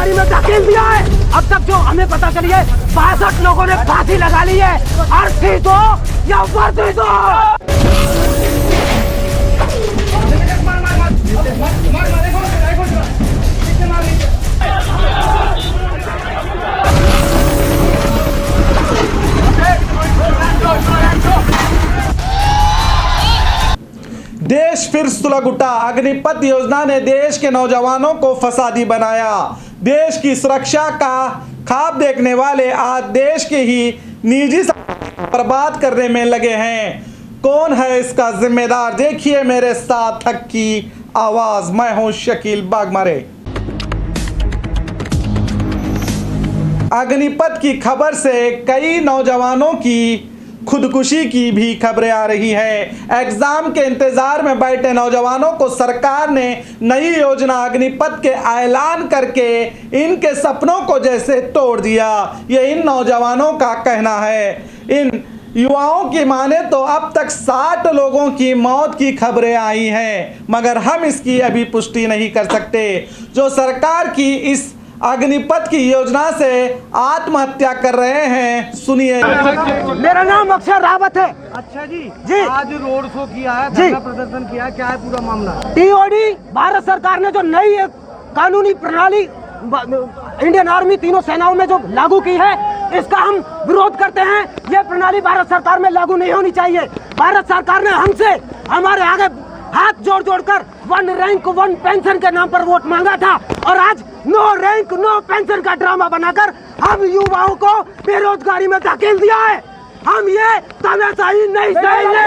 गाड़ी में धकेल दिया है। अब तक जो हमें पता चली है 62 लोगों ने फांसी लगा ली है। अर्थी दो या वर्दी दो। देश फिर सुलग उठा। अग्निपथ योजना ने देश के नौजवानों को फसादी बनाया। देश की सुरक्षा का ख्वाब देखने वाले आज देश के ही निजी बर्बाद करने में लगे हैं। कौन है इसका जिम्मेदार? देखिए मेरे साथ हक की आवाज। मैं हूं शकील बागमारे। अग्निपथ की खबर से कई नौजवानों की खुदकुशी की भी खबरें आ रही है। एग्जाम के इंतजार में बैठे नौजवानों को सरकार ने नई योजना अग्निपथ के ऐलान करके इनके सपनों को जैसे तोड़ दिया। ये इन नौजवानों का कहना है। इन युवाओं की माने तो अब तक 60 लोगों की मौत की खबरें आई हैं, मगर हम इसकी अभी पुष्टि नहीं कर सकते। जो सरकार की इस अग्निपथ की योजना से आत्महत्या कर रहे हैं, सुनिए। मेरा नाम अक्षर रावत है। अच्छा जी। जी आज रोड शो किया है, धरना प्रदर्शन किया है, क्या है पूरा मामला? टीओडी भारत सरकार ने जो नई कानूनी प्रणाली इंडियन आर्मी तीनों सेनाओं में जो लागू की है, इसका हम विरोध करते हैं। ये प्रणाली भारत सरकार में लागू नहीं होनी चाहिए। भारत सरकार ने हमसे हमारे आगे हाथ जोड़ जोड़कर 1 रैंक 1 पेंशन के नाम पर वोट मांगा था, और आज 9 रैंक 9 पेंशन का ड्रामा बनाकर हम युवाओं को बेरोजगारी में धकेल दिया है। हम ये तानाशाही नहीं सहेंगे।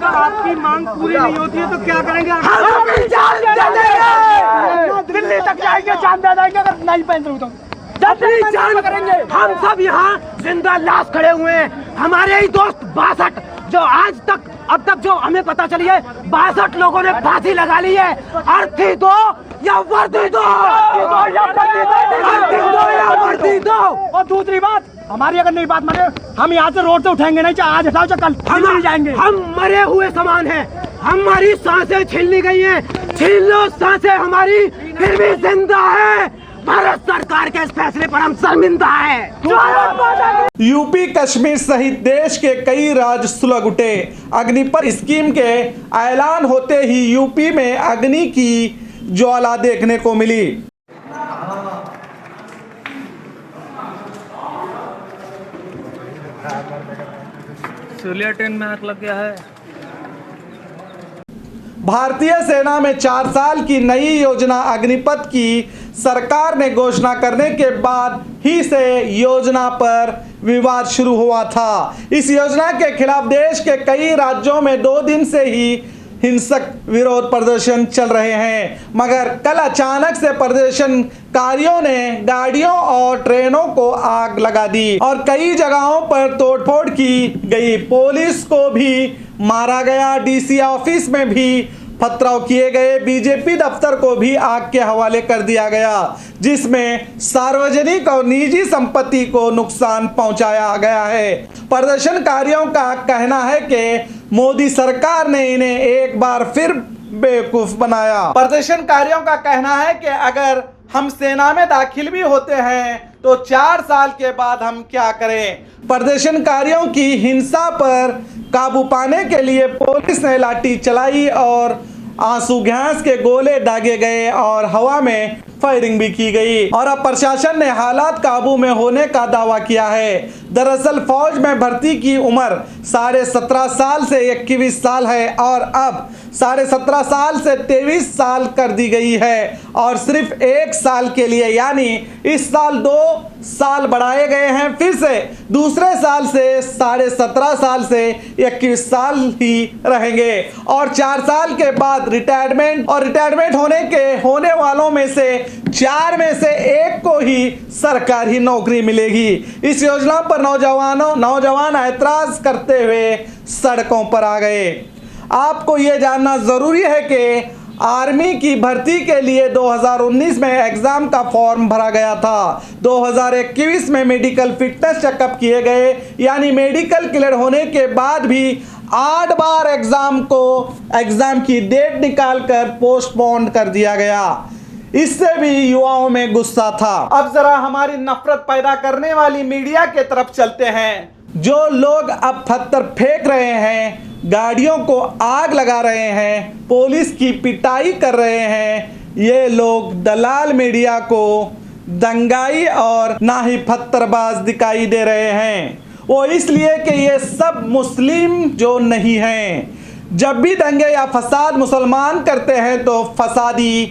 आपकी मांग पूरी नहीं होती है तो क्या करेंगे? हम अपनी जान दे देंगे। दिल्ली तक जाएंगे, जान दे देंगे अगर नहीं पेंशन तो अपनी जान करेंगे। हम सब यहाँ जिंदा लाश खड़े हुए हैं। हमारे ही दोस्त 62 जो आज तक अब तक जो हमें पता चली है 62 लोगों ने फांसी लगा ली है। अर्थी दो या वर्दी दो। अर्थी दो या वर्दी दो। और दूसरी बात, हमारी अगर नई बात माने हम यहाँ से रोड से उठेंगे नहीं, चाहे आज हटाओ चाहे कल हम जाएंगे। हम मरे हुए समान हैं। हमारी सांसें छीन ली गई हैं। छीन लो सांसें हमारी, फिर भी जिंदा है। भारत सरकार के इस फैसले पर हम शर्मिंदा हैं। यूपी कश्मीर सहित देश के कई राज्य सुलग उठे। अग्निपथ स्कीम के ऐलान होते ही यूपी में अग्नि की ज्वाला देखने को मिली। सूर्या ट्रेन में आग लग गया है। भारतीय सेना में 4 साल की नई योजना अग्निपथ की सरकार ने घोषणा करने के बाद ही से योजना पर विवाद शुरू हुआ था। इस योजना के खिलाफ देश के कई राज्यों में 2 दिन से ही हिंसक विरोध प्रदर्शन चल रहे हैं, मगर कल अचानक से प्रदर्शनकारियों ने गाड़ियों और ट्रेनों को आग लगा दी और कई जगहों पर तोड़फोड़ की गई। पुलिस को भी मारा गया। डीसी ऑफिस में भी पथराव किए गए। बीजेपी दफ्तर को भी आग के हवाले कर दिया गया, जिसमें सार्वजनिक और निजी संपत्ति को नुकसान पहुंचाया गया है। प्रदर्शनकारियों का कहना है कि मोदी सरकार ने इन्हें एक बार फिर बेवकूफ बनाया। प्रदर्शनकारियों का कहना है कि अगर हम सेना में दाखिल भी होते हैं तो 4 साल के बाद हम क्या करें। प्रदर्शनकारियों की हिंसा पर काबू पाने के लिए पुलिस ने लाठी चलाई और आंसू गैस के गोले दागे गए और हवा में फायरिंग भी की गई, और अब प्रशासन ने हालात काबू में होने का दावा किया है। दरअसल फौज में भर्ती की उम्र 17.5 साल से 21 साल है और अब 17.5 साल से 23 साल कर दी गई है, और सिर्फ 1 साल के लिए यानी इस साल 2 साल बढ़ाए गए हैं। फिर से दूसरे साल से 17.5 साल से 21 साल ही रहेंगे, और 4 साल के बाद रिटायरमेंट, और रिटायरमेंट होने वालों में से 4 में से 1 को ही सरकारी नौकरी मिलेगी। इस योजना पर नौजवान ऐतराज करते हुए सड़कों पर आ गए। आपको यह जानना जरूरी है कि आर्मी की भर्ती के लिए 2019 में एग्जाम का फॉर्म भरा गया था। 2021 में मेडिकल फिटनेस चेकअप किए गए, यानी मेडिकल क्लियर होने के बाद भी 8 बार एग्जाम की डेट निकालकर पोस्टपोन कर दिया गया। इससे भी युवाओं में गुस्सा था। अब जरा हमारी नफरत पैदा करने वाली मीडिया के तरफ चलते हैं। जो लोग अब पत्थर फेंक रहे हैं, गाड़ियों को आग लगा रहे हैं, पुलिस की पिटाई कर रहे हैं, ये लोग दलाल मीडिया को दंगाई और ना ही पत्थरबाज दिखाई दे रहे हैं। वो इसलिए कि ये सब मुस्लिम जो नहीं हैं। जब भी दंगे या फसाद मुसलमान करते हैं तो फसादी,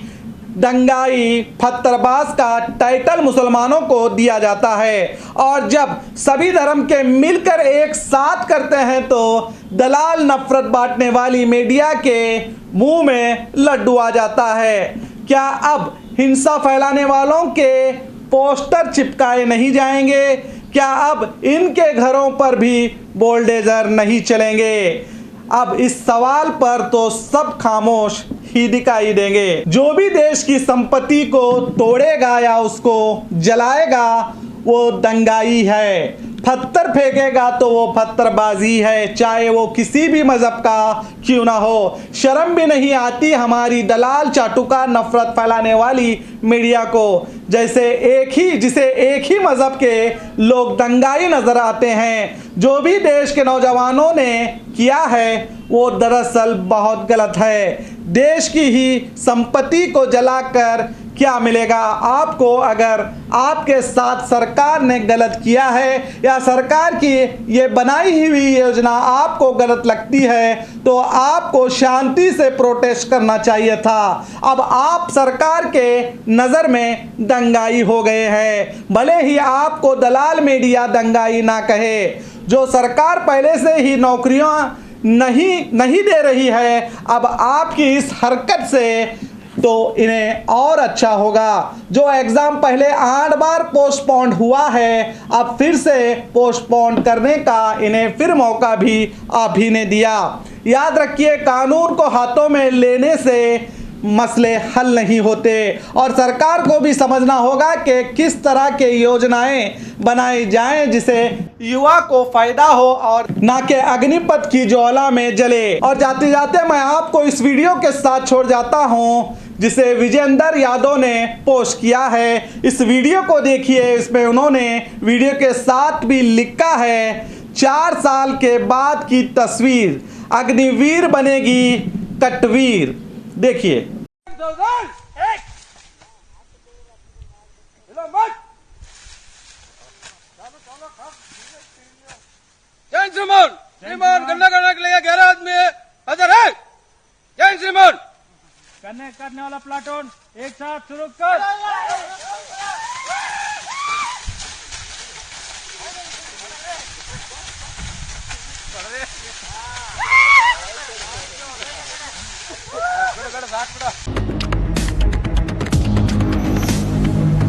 दंगाई, पत्थरबाज का टाइटल मुसलमानों को दिया जाता है, और जब सभी धर्म के मिलकर एक साथ करते हैं तो दलाल नफरत बांटने वाली मीडिया के मुंह में लड्डू आ जाता है। क्या अब हिंसा फैलाने वालों के पोस्टर चिपकाए नहीं जाएंगे? क्या अब इनके घरों पर भी बुलडोजर नहीं चलेंगे? अब इस सवाल पर तो सब खामोश ही दिखाई देंगे। जो भी देश की संपत्ति को तोड़ेगा या उसको जलाएगा वो दंगाई है, पत्थर फेंकेगा तो वो पत्थरबाजी है, चाहे वो किसी भी मजहब का क्यों ना हो। शर्म भी नहीं आती हमारी दलाल चाटुका नफरत फैलाने वाली मीडिया को, जिसे एक ही मजहब के लोग दंगाई नजर आते हैं। जो भी देश के नौजवानों ने किया है वो दरअसल बहुत गलत है। देश की ही संपत्ति को जलाकर क्या मिलेगा आपको? अगर आपके साथ सरकार ने गलत किया है या सरकार की ये बनाई हुई योजना आपको गलत लगती है तो आपको शांति से प्रोटेस्ट करना चाहिए था। अब आप सरकार के नज़र में दंगाई हो गए हैं। भले ही आपको दलाल मीडिया दंगाई ना कहे, जो सरकार पहले से ही नौकरियां नहीं दे रही है, अब आपकी इस हरकत से तो इन्हें और अच्छा होगा। जो एग्जाम पहले 8 बार पोस्टपोन हुआ है, अब फिर से पोस्टपोन करने का इन्हें फिर मौका भी आप ही ने दिया। याद रखिए, कानून को हाथों में लेने से मसले हल नहीं होते, और सरकार को भी समझना होगा कि किस तरह के योजनाएं बनाई जाएं जिसे युवा को फायदा हो और ना कि अग्निपथ की ज्वाला में जले। और जाते जाते मैं आपको इस वीडियो के साथ छोड़ जाता हूं जिसे विजेंद्र यादव ने पोस्ट किया है। इस वीडियो को देखिए, इसमें उन्होंने वीडियो के साथ भी लिखा है 4 साल के बाद की तस्वीर, अग्निवीर बनेगी कटवीर। देखिए। जय श्रीमान, श्रीमान गन्ना करने के लिए 11 आदमी हाजिर है। जय श्रीमान। करने वाला प्लाटून एक साथ शुरू कर।